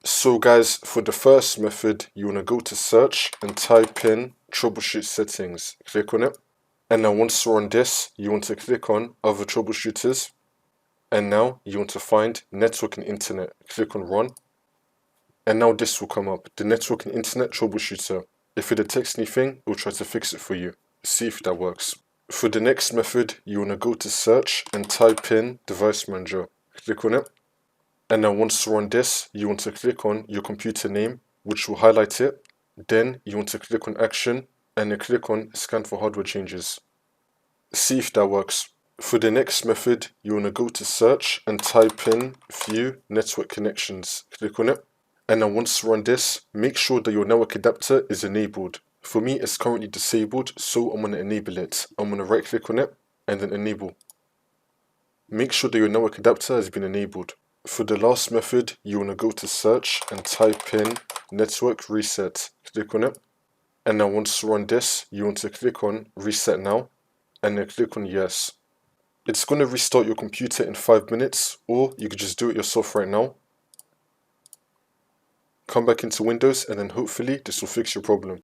So guys, for the first method, you want to go to search and type in troubleshoot settings. Click on it. And now once you're on this, you want to click on other troubleshooters. And now you want to find network and internet. Click on run. And now this will come up, the network and internet troubleshooter. If it detects anything, it will try to fix it for you. See if that works. For the next method, you want to go to search and type in device manager. Click on it. And now once you're on this, you want to click on your computer name, which will highlight it. Then you want to click on action and then click on scan for hardware changes. See if that works. For the next method, you want to go to search and type in view network connections. Click on it. And now once you're on this, make sure that your network adapter is enabled. For me, it's currently disabled, so I'm going to enable it. I'm going to right click on it and then enable. Make sure that your network adapter has been enabled. For the last method, you want to go to search and type in network reset. Click on it. And now once you're on this, you want to click on reset now and then click on yes. It's going to restart your computer in 5 minutes, or you could just do it yourself right now. Come back into Windows and then hopefully this will fix your problem.